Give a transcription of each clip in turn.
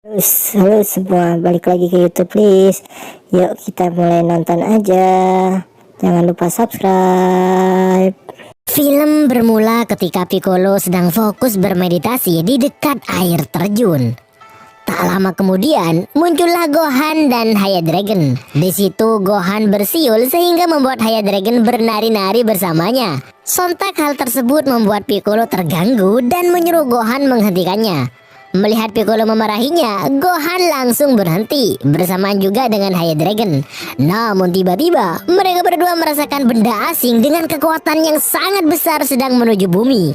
Halo semua, balik lagi ke YouTube please. Yuk kita mulai nonton aja. Jangan lupa subscribe. Film bermula ketika Piccolo sedang fokus bermeditasi di dekat air terjun. Tak lama kemudian muncullah Gohan dan Hyadragon. Di situ Gohan bersiul sehingga membuat Hyadragon bernari-nari bersamanya. Sontak hal tersebut membuat Piccolo terganggu dan menyuruh Gohan menghentikannya. Melihat Piccolo memarahinya, Gohan langsung berhenti bersamaan juga dengan Hyadragon. Namun tiba-tiba mereka berdua merasakan benda asing dengan kekuatan yang sangat besar sedang menuju bumi.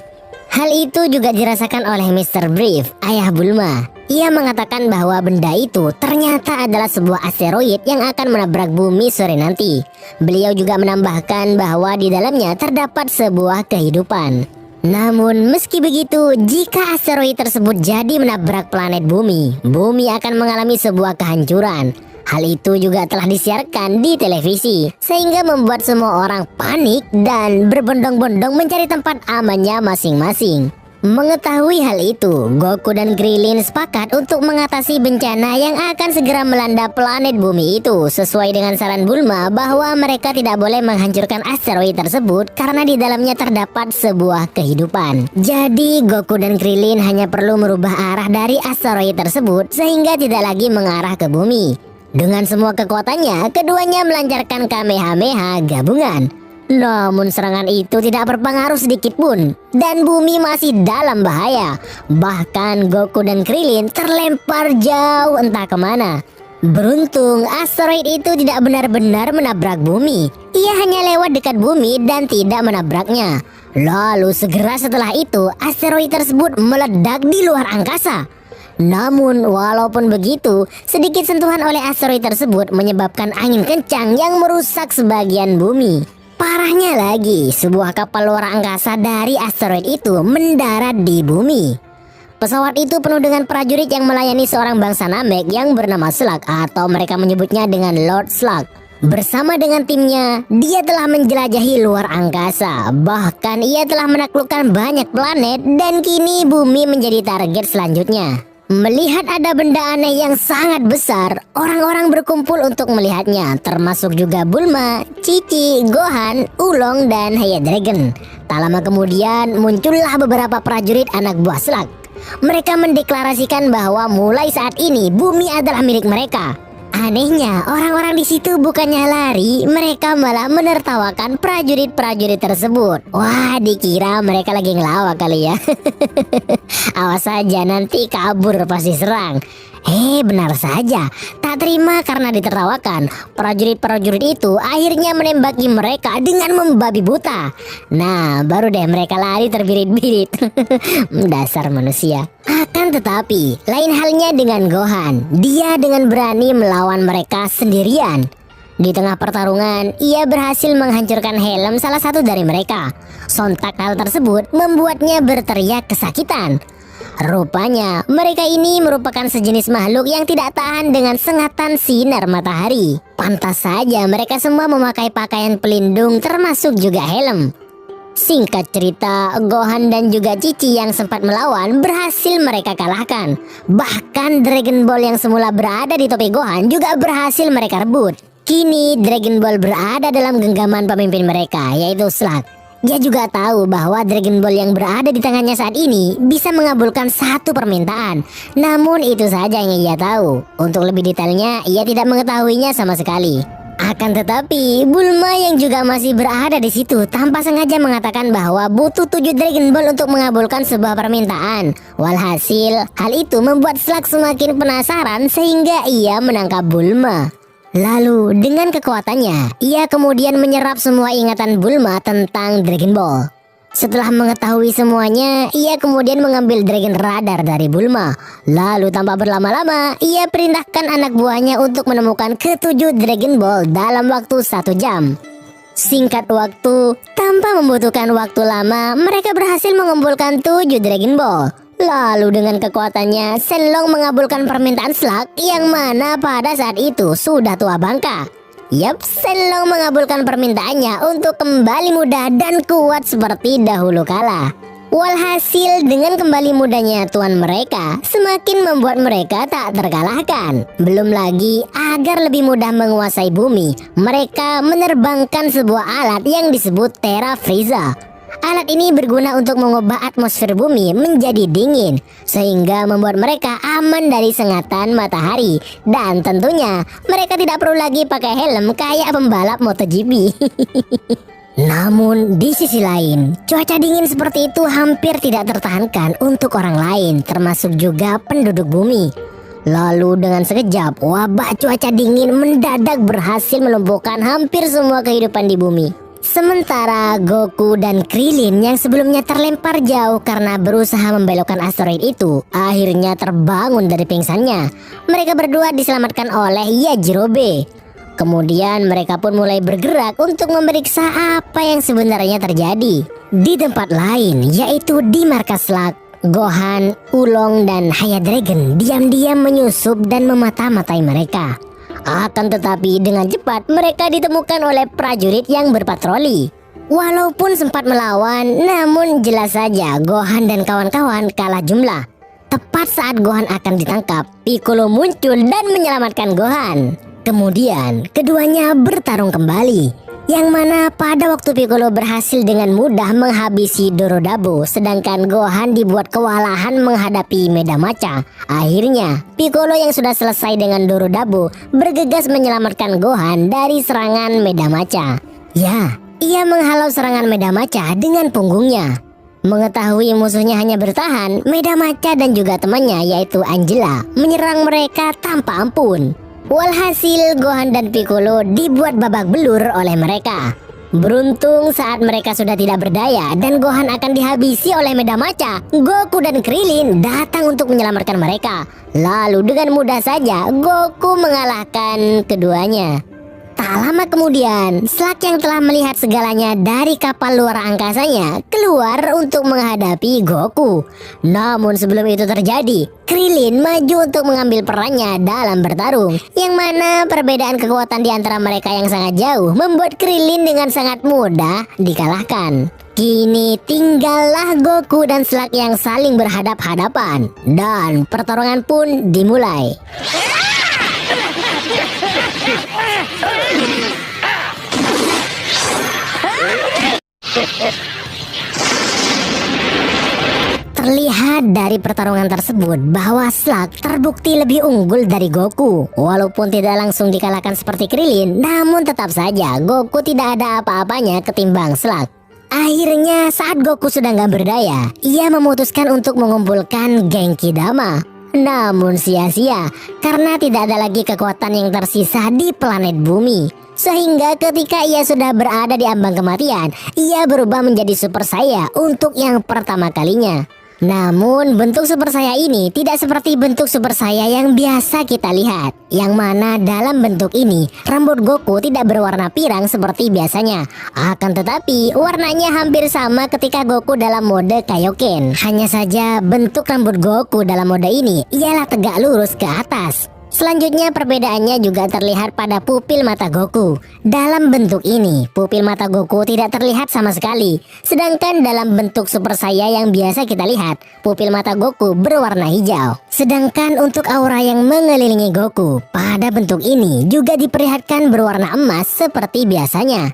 Hal itu juga dirasakan oleh Mr. Brief, ayah Bulma. Ia mengatakan bahwa benda itu ternyata adalah sebuah asteroid yang akan menabrak bumi sore nanti. Beliau juga menambahkan bahwa di dalamnya terdapat sebuah kehidupan. Namun meski begitu, jika asteroid tersebut jadi menabrak planet bumi, bumi akan mengalami sebuah kehancuran. Hal itu juga telah disiarkan di televisi, sehingga membuat semua orang panik dan berbondong-bondong mencari tempat amannya masing-masing. Mengetahui hal itu, Goku dan Krillin sepakat untuk mengatasi bencana yang akan segera melanda planet bumi itu. Sesuai dengan saran Bulma bahwa mereka tidak boleh menghancurkan asteroid tersebut karena di dalamnya terdapat sebuah kehidupan. Jadi Goku dan Krillin hanya perlu merubah arah dari asteroid tersebut sehingga tidak lagi mengarah ke bumi. Dengan semua kekuatannya, keduanya melancarkan Kamehameha gabungan. Namun serangan itu tidak berpengaruh sedikit pun dan bumi masih dalam bahaya. Bahkan Goku dan Krillin terlempar jauh entah kemana. Beruntung asteroid itu tidak benar-benar menabrak bumi. Ia hanya lewat dekat bumi dan tidak menabraknya. Lalu segera setelah itu asteroid tersebut meledak di luar angkasa. Namun walaupun begitu, sedikit sentuhan oleh asteroid tersebut menyebabkan angin kencang yang merusak sebagian bumi. Parahnya lagi, sebuah kapal luar angkasa dari asteroid itu mendarat di bumi. Pesawat itu penuh dengan prajurit yang melayani seorang bangsa Namek yang bernama Slug, atau mereka menyebutnya dengan Lord Slug. Bersama dengan timnya, dia telah menjelajahi luar angkasa. Bahkan ia telah menaklukkan banyak planet dan kini bumi menjadi target selanjutnya. Melihat ada benda aneh yang sangat besar, orang-orang berkumpul untuk melihatnya, termasuk juga Bulma, Cici, Gohan, Oolong, dan Hyadragon. Tak lama kemudian muncullah beberapa prajurit anak buah Slug. Mereka mendeklarasikan bahwa mulai saat ini bumi adalah milik mereka. Anehnya, orang-orang di situ bukannya lari, mereka malah menertawakan prajurit-prajurit tersebut. Wah, dikira mereka lagi ngelawak kali ya. Awas saja, nanti kabur pasti serang. Benar saja, tak terima karena ditertawakan. Prajurit-prajurit itu akhirnya menembaki mereka dengan membabi buta. Nah, baru deh mereka lari terbirit-birit. Dasar manusia. Akan tetapi, lain halnya dengan Gohan. Dia dengan berani melawan mereka sendirian. Di tengah pertarungan, ia berhasil menghancurkan helm salah satu dari mereka. Sontak hal tersebut membuatnya berteriak kesakitan. Rupanya mereka ini merupakan sejenis makhluk yang tidak tahan dengan sengatan sinar matahari. Pantas saja mereka semua memakai pakaian pelindung termasuk juga helm. Singkat cerita, Gohan dan juga Cici yang sempat melawan berhasil mereka kalahkan. Bahkan Dragon Ball yang semula berada di topi Gohan juga berhasil mereka rebut. Kini Dragon Ball berada dalam genggaman pemimpin mereka, yaitu Slug. Dia juga tahu bahwa Dragon Ball yang berada di tangannya saat ini bisa mengabulkan satu permintaan. Namun itu saja yang ia tahu. Untuk lebih detailnya, ia tidak mengetahuinya sama sekali. Akan tetapi, Bulma yang juga masih berada di situ tanpa sengaja mengatakan bahwa butuh 7 Dragon Ball untuk mengabulkan sebuah permintaan. Walhasil, hal itu membuat Slug semakin penasaran sehingga ia menangkap Bulma. Lalu dengan kekuatannya, ia kemudian menyerap semua ingatan Bulma tentang Dragon Ball. Setelah mengetahui semuanya, ia kemudian mengambil Dragon Radar dari Bulma. Lalu tanpa berlama-lama, ia perintahkan anak buahnya untuk menemukan ketujuh Dragon Ball dalam waktu 1 jam. Singkat waktu, tanpa membutuhkan waktu lama, mereka berhasil mengumpulkan 7 Dragon Ball. Lalu dengan kekuatannya, Shenlong mengabulkan permintaan Slug yang mana pada saat itu sudah tua bangka. Shenlong mengabulkan permintaannya untuk kembali muda dan kuat seperti dahulu kala. Walhasil dengan kembali mudanya tuan mereka semakin membuat mereka tak terkalahkan. Belum lagi agar lebih mudah menguasai bumi, mereka menerbangkan sebuah alat yang disebut Terra Frieza. Alat ini berguna untuk mengubah atmosfer bumi menjadi dingin, sehingga membuat mereka aman dari sengatan matahari. Dan tentunya mereka tidak perlu lagi pakai helm kayak pembalap MotoGP. Namun di sisi lain, cuaca dingin seperti itu hampir tidak tertahankan untuk orang lain, termasuk juga penduduk bumi. Lalu dengan sekejap, wabah cuaca dingin mendadak berhasil melumpuhkan hampir semua kehidupan di bumi. Sementara Goku dan Krillin yang sebelumnya terlempar jauh karena berusaha membelokkan asteroid itu, akhirnya terbangun dari pingsannya. Mereka berdua diselamatkan oleh Yajirobe. Kemudian mereka pun mulai bergerak untuk memeriksa apa yang sebenarnya terjadi. Di tempat lain, yaitu di markas Slug, Gohan, Oolong, dan Hyadragon diam-diam menyusup dan memata-matai mereka. Akan tetapi dengan cepat mereka ditemukan oleh prajurit yang berpatroli. Walaupun sempat melawan, namun jelas saja Gohan dan kawan-kawan kalah jumlah. Tepat saat Gohan akan ditangkap, Piccolo muncul dan menyelamatkan Gohan. Kemudian keduanya bertarung kembali, yang mana pada waktu Piccolo berhasil dengan mudah menghabisi Dorodabo, sedangkan Gohan dibuat kewalahan menghadapi Medamacha. Akhirnya Piccolo yang sudah selesai dengan Dorodabo bergegas menyelamatkan Gohan dari serangan Medamacha. Ya, ia menghalau serangan Medamacha dengan punggungnya. Mengetahui musuhnya hanya bertahan, Medamacha dan juga temannya yaitu Angela menyerang mereka tanpa ampun. Walhasil Gohan dan Piccolo dibuat babak belur oleh mereka. Beruntung saat mereka sudah tidak berdaya dan Gohan akan dihabisi oleh Medamacha, Goku dan Krillin datang untuk menyelamatkan mereka. Lalu dengan mudah saja Goku mengalahkan keduanya. Tak lama kemudian, Slug yang telah melihat segalanya dari kapal luar angkasanya keluar untuk menghadapi Goku. Namun sebelum itu terjadi, Krillin maju untuk mengambil perannya dalam bertarung, yang mana perbedaan kekuatan di antara mereka yang sangat jauh membuat Krillin dengan sangat mudah dikalahkan. Kini tinggallah Goku dan Slug yang saling berhadap-hadapan, dan pertarungan pun dimulai. Terlihat dari pertarungan tersebut bahwa Slug terbukti lebih unggul dari Goku. Walaupun tidak langsung dikalahkan seperti Krillin, namun tetap saja Goku tidak ada apa-apanya ketimbang Slug. Akhirnya saat Goku sudah gak berdaya, ia memutuskan untuk mengumpulkan Genki Dama. Namun sia-sia karena tidak ada lagi kekuatan yang tersisa di planet bumi. Sehingga ketika ia sudah berada di ambang kematian, ia berubah menjadi Super Saya untuk yang pertama kalinya. Namun bentuk Super Saya ini tidak seperti bentuk Super Saya yang biasa kita lihat, yang mana dalam bentuk ini rambut Goku tidak berwarna pirang seperti biasanya. Akan tetapi warnanya hampir sama ketika Goku dalam mode Kaioken. Hanya saja bentuk rambut Goku dalam mode ini ialah tegak lurus ke atas. Selanjutnya perbedaannya juga terlihat pada pupil mata Goku. Dalam bentuk ini, pupil mata Goku tidak terlihat sama sekali. Sedangkan dalam bentuk Super Saya yang biasa kita lihat, pupil mata Goku berwarna hijau. Sedangkan untuk aura yang mengelilingi Goku, pada bentuk ini juga diperlihatkan berwarna emas seperti biasanya.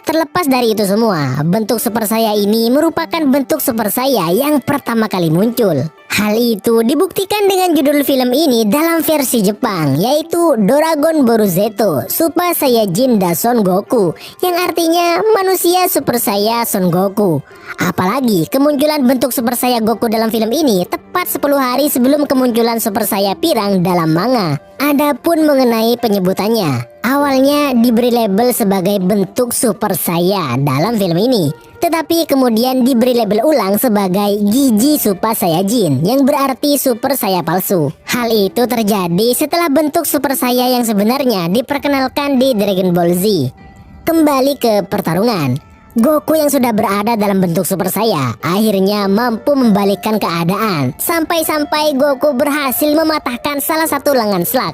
Terlepas dari itu semua, bentuk Super Saya ini merupakan bentuk Super Saya yang pertama kali muncul. Hal itu dibuktikan dengan judul film ini dalam versi Jepang, yaitu Doragon Boruzeto Super Saiyajin da Son Goku, yang artinya manusia Super Saya Son Goku. Apalagi kemunculan bentuk Super Saya Goku dalam film ini tepat 10 hari sebelum kemunculan Super Saya Pirang dalam manga. Adapun mengenai penyebutannya, awalnya diberi label sebagai bentuk Super Saya dalam film ini, tetapi kemudian diberi label ulang sebagai Gigi Super Saiyajin, yang berarti Super Saya palsu. Hal itu terjadi setelah bentuk Super Saya yang sebenarnya diperkenalkan di Dragon Ball Z. Kembali ke pertarungan, Goku yang sudah berada dalam bentuk Super Saya akhirnya mampu membalikkan keadaan, sampai-sampai Goku berhasil mematahkan salah satu lengan Slug.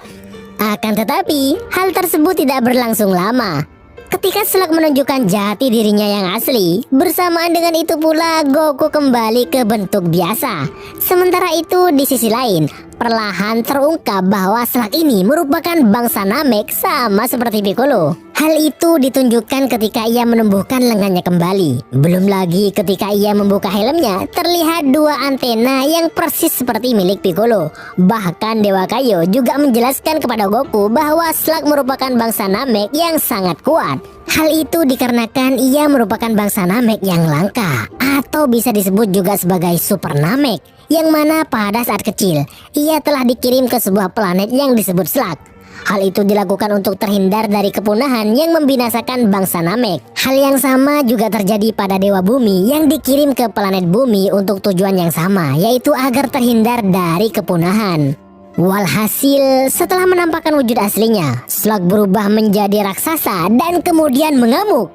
Akan tetapi hal tersebut tidak berlangsung lama. Ketika Slug menunjukkan jati dirinya yang asli, bersamaan dengan itu pula Goku kembali ke bentuk biasa. Sementara itu di sisi lain, perlahan terungkap bahwa Slug ini merupakan bangsa Namek sama seperti Piccolo. Hal itu ditunjukkan ketika ia menumbuhkan lengannya kembali. Belum lagi ketika ia membuka helmnya, terlihat dua antena yang persis seperti milik Piccolo. Bahkan Dewa Kaio juga menjelaskan kepada Goku bahwa Slug merupakan bangsa Namek yang sangat kuat. Hal itu dikarenakan ia merupakan bangsa Namek yang langka, atau bisa disebut juga sebagai Super Namek, yang mana pada saat kecil ia telah dikirim ke sebuah planet yang disebut Slug. Hal itu dilakukan untuk terhindar dari kepunahan yang membinasakan bangsa Namek. Hal yang sama juga terjadi pada Dewa Bumi yang dikirim ke planet Bumi untuk tujuan yang sama, yaitu agar terhindar dari kepunahan. Walhasil, setelah menampakkan wujud aslinya, Slug berubah menjadi raksasa dan kemudian mengamuk.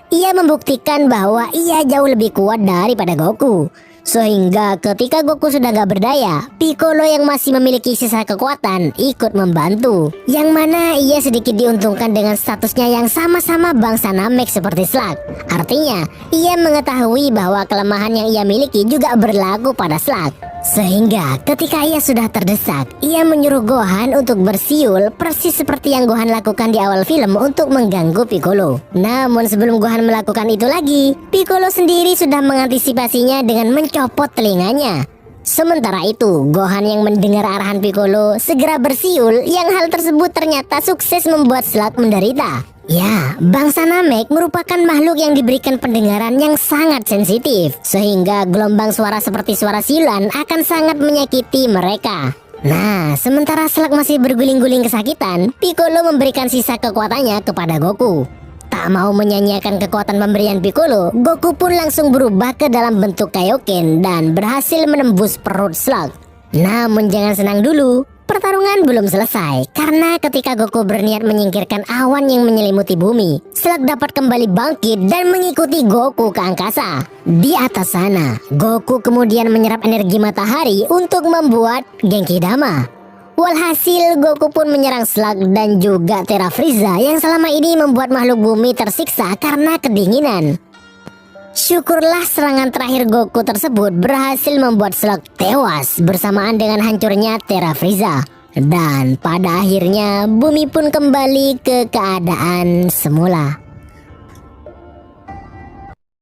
Ia membuktikan bahwa ia jauh lebih kuat daripada Goku. Sehingga ketika Goku sudah gak berdaya, Piccolo yang masih memiliki sisa kekuatan ikut membantu. Yang mana ia sedikit diuntungkan dengan statusnya yang sama-sama bangsa Namek seperti Slug. Artinya, ia mengetahui bahwa kelemahan yang ia miliki juga berlaku pada Slug. Sehingga ketika ia sudah terdesak, ia menyuruh Gohan untuk bersiul persis seperti yang Gohan lakukan di awal film untuk mengganggu Piccolo. Namun sebelum Gohan melakukan itu lagi, Piccolo sendiri sudah mengantisipasinya dengan mencopot telinganya. Sementara itu, Gohan yang mendengar arahan Piccolo segera bersiul, yang hal tersebut ternyata sukses membuat Slug menderita. Ya, bangsa Namek merupakan makhluk yang diberikan pendengaran yang sangat sensitif, sehingga gelombang suara seperti suara siulan akan sangat menyakiti mereka. Nah, sementara Slug masih berguling-guling kesakitan, Piccolo memberikan sisa kekuatannya kepada Goku. Tak mau menyanyiakan kekuatan pemberian Piccolo, Goku pun langsung berubah ke dalam bentuk Kaioken dan berhasil menembus perut Slug. Namun jangan senang dulu, pertarungan belum selesai, karena ketika Goku berniat menyingkirkan awan yang menyelimuti bumi, Slug dapat kembali bangkit dan mengikuti Goku ke angkasa. Di atas sana, Goku kemudian menyerap energi matahari untuk membuat Genki Dama. Walhasil, Goku pun menyerang Slug dan juga Terra Frieza yang selama ini membuat makhluk bumi tersiksa karena kedinginan. Syukurlah serangan terakhir Goku tersebut berhasil membuat Slug tewas bersamaan dengan hancurnya Terra Frieza. Dan pada akhirnya bumi pun kembali ke keadaan semula.